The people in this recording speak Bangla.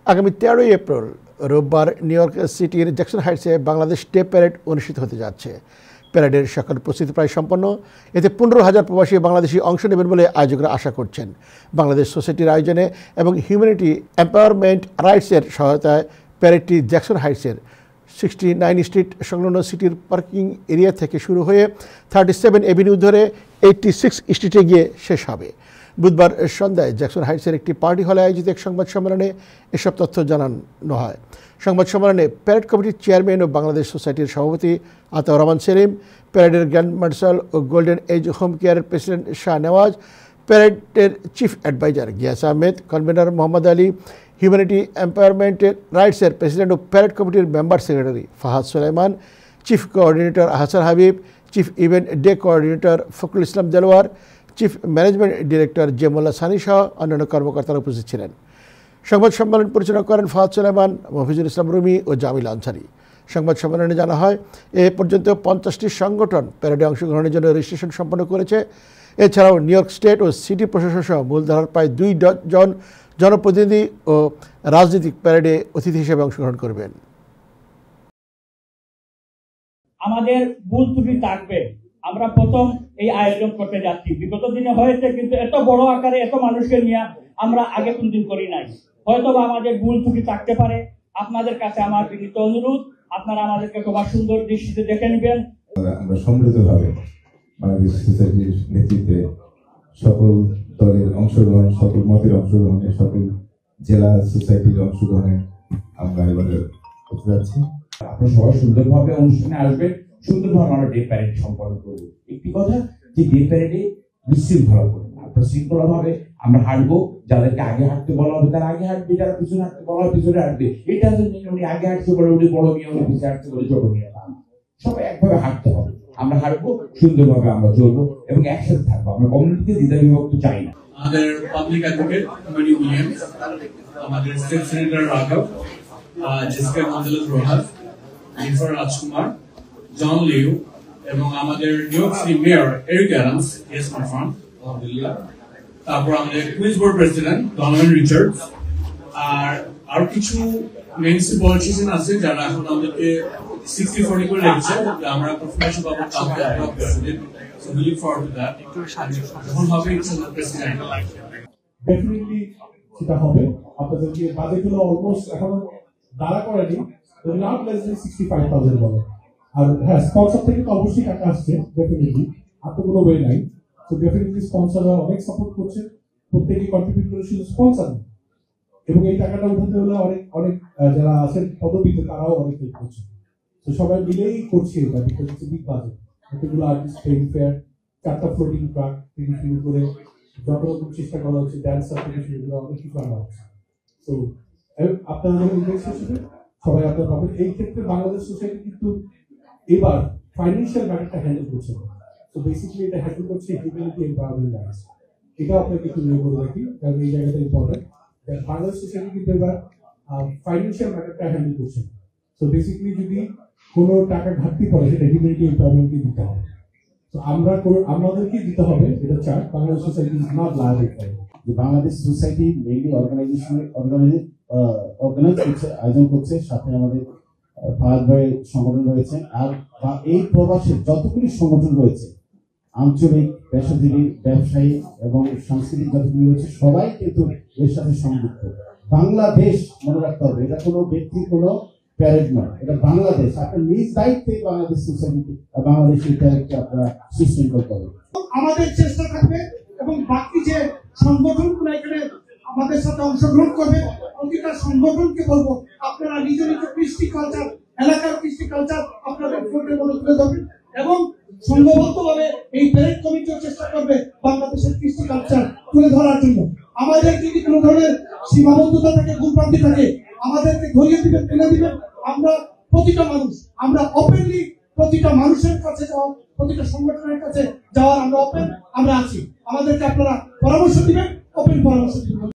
আগামী 13ই এপ্রিল রোববার নিউ ইয়র্ক সিটির জ্যাকসন হাইটসে বাংলাদেশ ডে প্যারেড অনুষ্ঠিত হতে যাচ্ছে। প্যারেডের সকল প্রস্তুতি প্রায় সম্পন্ন। এতে 15,000 প্রবাসী বাংলাদেশি অংশ নেবেন বলে আয়োজকরা আশা করছেন। বাংলাদেশ সোসাইটির আয়োজনে এবং হিউম্যানিটি এম্পাওয়ারমেন্ট রাইটসের সহায়তায় প্যারেডটি জ্যাকসন হাইটসের 69 স্ট্রিট সংলগ্ন সিটির পার্কিং এরিয়া থেকে শুরু হয়ে 37 এভিনিউ ধরে 86 স্ট্রিটে গিয়ে শেষ হবে। বুধবার সন্ধ্যায় জ্যাকসন হাইটসের একটি পার্টি হলে আয়োজিত এক সংবাদ সম্মেলনে এসব তথ্য জানানো হয়। সংবাদ সম্মেলনে প্যারেড কমিটির চেয়ারম্যান ও বাংলাদেশ সোসাইটির সভাপতি আতাউর রহমান সেলিম, প্যারেডের গ্র্যান্ড মার্শাল ও গোল্ডেন এজ হোম কেয়ারের প্রেসিডেন্ট শাহ নেওয়াজ, প্যারেডের chief advisor Gias Ahmed, convener Mohammad Ali, humanity এম্পাওয়ারমেন্টের রাইটসের প্রেসিডেন্ট ও প্যারেড কমিটির member secretary Fahad Sulaiman, chief coordinator Ahsan Habib, chief event day coordinator Fakhrul Islam Delwar, chief management director Jemullah Sani সহ অন্যান্য কর্মকর্তারা উপস্থিত ছিলেন। সংবাদ সম্মেলন পরিচালনা করেন ফাহাদ সুলাইমান, মফিজুল ইসলাম রুমি ও জামিল আনসারি। সংবাদ সম্মেলনে জানা হয়, এ পর্যন্ত 50টি সংগঠন প্যারেডে অংশগ্রহণের জন্য রেজিস্ট্রেশন সম্পন্ন করেছে। এছাড়াও নিউ ইয়র্ক স্টেট ও সিটি প্রশাসন সহ মূলধারার প্রায় 2 ডজন জনপ্রতিনিধি ও রাজনীতিক প্যারেডে অতিথি হিসেবে অংশগ্রহণ করবেন। আমাদের ভুল ত্রুটি থাকবে। আমরা প্রথম এই আয়োজন করতে যাচ্ছি। বিগত দিনে হয়েছে, কিন্তু এত বড় আকারে এত মানুষকে নিয়ে আমরা আগে কোনদিন করি নাই। হয়তো আমাদের ভুল ত্রুটি থাকতে পারে। আপনাদের কাছে আমার বিনীত অনুরোধ, আপনারা আমাদেরকে খুব সুন্দর দৃষ্টিতে দেখে নেবেন। আমরা সমৃদ্ধভাবে বাংলাদেশ সোসাইটির নেতৃত্বে সকল দলের অংশগ্রহণ, সকল মতের অংশগ্রহণে, সকল জেলা সোসাইটির অংশগ্রহণে আমরা এবারে করতে যাচ্ছি। আপনারা সবাই সুন্দরভাবে অনুষ্ঠানে আসবেন, সুন্দরভাবে আমরা ডে প্যারেড সম্পন্ন করবো। একটি কথা, যে ডে প্যারেডে বিশৃঙ্খলা করবো, আপনার শৃঙ্খলা ভাবে আমরা হাঁটবো। যাদেরকে আগে হাঁটতে বলা হবে তারা আগে হাঁটবে, যারা পিছনে হাঁটতে বলা হবে পিছনে হাঁটবে। এটা উনি আগে হাঁটতে বলে উনি বড় মেয়ে, উনি পিছিয়ে হাঁটতে বলে ছোট মেয়ে। সবাই একভাবে হাঁটতে হবে। আমরা হাঁটবো, সুন্দরভাবে আমরা চলবো এবং একসাথে থাকবো। আমরা কমিউনিটিতে দ্বিধা বিভক্ত চাই না। আমাদের পাবলিক অ্যাডভোকেট মানি উইলিয়ামস, আমাদের স্টেট সেনেটর রাঘব, Jessica Gonzalez Rojas, Jenifer Rajkumar, John Liu এবং আমাদের New York City mayor Eric Adams yes confirm আলহামদুলিল্লাহ। তারপর আমাদের Queens board president Donovan Richards, আর কিছু মেইনস্ট্রিম পলিটিশিয়ান আছে যারা এখন আমাদেরকে 60-40 করে রেখেছে। আমরা কনফার্মেশন পাবো কালকে আপনারা president. So we look forward to that. এখন হবে ইনশাআল্লাহ প্রেসিডেন্ট। ডেফিনেটলি সেটা হবে। আপনাদেরকে বাজেটগুলো অলমোস্ট এখনো দাঁড়া করেনি, নট লেস দেন $65,000। আর হ্যাঁ, স্পন্সর থেকে তো অবশ্যই টাকা আসছে ডেফিনেটলি, আর তো কোনো ওয়ে নাই। তো ডেফিনেটলি স্পন্সররা অনেক সাপোর্ট করছে, প্রত্যেকে কন্ট্রিবিউট করে, শুধু স্পন্সর এবং এই টাকাটা উঠাতে হলে অনেক অনেক যারা আছেন পদবিতে তারাও অনেক হেল্প করছে। তো সবাই মিলেই করছে এটা, বিকজ ইটস বিগ বাজেট। এতগুলো আর্টিস্ট, ফিল্ম ফেয়ার, 4টা ফ্লোটিং ট্রাক থেকে শুরু করে যত রকম চেষ্টা করা হচ্ছে, ড্যান্সার থেকে শুরু করে অনেক কিছু আনা হচ্ছে। তো আপনারা যখন ইনভেস্ট হিসেবে সবাই আপনার পাবেন। এই ক্ষেত্রে বাংলাদেশ সোসাইটি কিন্তু এবার ফাইন্যান্সিয়াল ম্যাটারটা হ্যান্ডেল করছে। তো বেসিক্যালি এটা হ্যান্ডেল করছে হিউম্যানিটি এম্পাওয়ারমেন্ট রাইটস। এটা আপনাকে একটু নিয়ে করে রাখি, কারণ এই জায়গাটা ইম্পর্টেন্ট। বাংলাদেশ সোসাইটি কিন্তু এবার ফাইন্যান্সিয়াল ম্যাটারটা হ্যান্ডেল করছে। তো বেসিক্যালি যদি কোনো টাকা ঘাটতি পড়ে সেটা হিউম্যানিটি এম্পাওয়ারমেন্টকে দিতে হবে। তো আমাদেরকে দিতে হবে, এটা চাই। Bangladesh society is not liable. Bangladesh society mainly organise করছে, আয়োজন করছে, সাথে আমাদের ফাহাদ ভাই সংগঠন রয়েছে। আর এই প্রবাসের যতগুলি সংগঠন রয়েছে, আঞ্চলিক, পেশাজীবী, ব্যবসায়ী এবং সাংস্কৃতিক যতগুলি রয়েছে, সবাই কিন্তু এর সাথে সংযুক্ত। বাংলাদেশ মনে রাখতে হবে, এটা কোনো ব্যক্তির কোনো প্যারেড নয়, এটা বাংলাদেশ। আপনার নিজ দায়িত্বে বাংলাদেশ সোসাইটি, বাংলাদেশের প্যারেডকে আপনারা সিস্টেম করতে হবে। আমাদের চেষ্টা থাকবে এবং বাকি যে সংগঠনগুলো এখানে আমাদের সাথে অংশগ্রহণ করবে, প্রতিটা সংগঠনকে বলবো আপনারা নিজ নিজ কৃষ্টি কালচার, এলাকার কৃষ্টি কালচার আপনাদের ফোনের মধ্যে তুলে ধরবেন এবং সংঘবদ্ধভাবে এই প্যারেড কমিটিও চেষ্টা করবে বাংলাদেশের কৃষ্টি কালচার তুলে ধরার জন্য। আমাদের যদি কোনো ধরনের সীমাবদ্ধতা থাকে, ভুলভ্রান্তি থাকে, আমাদেরকে ধরিয়ে দিবেন, ফেলে দিবেন। আমরা প্রতিটা মানুষ, আমরা ওপেনলি প্রতিটা মানুষের কাছে যাওয়ার, প্রতিটা সংগঠনের কাছে যাওয়ার আমরা ওপেন, আমরা আছি। আমাদেরকে আপনারা পরামর্শ দিবেন, ওপেন পরামর্শ দিবেন।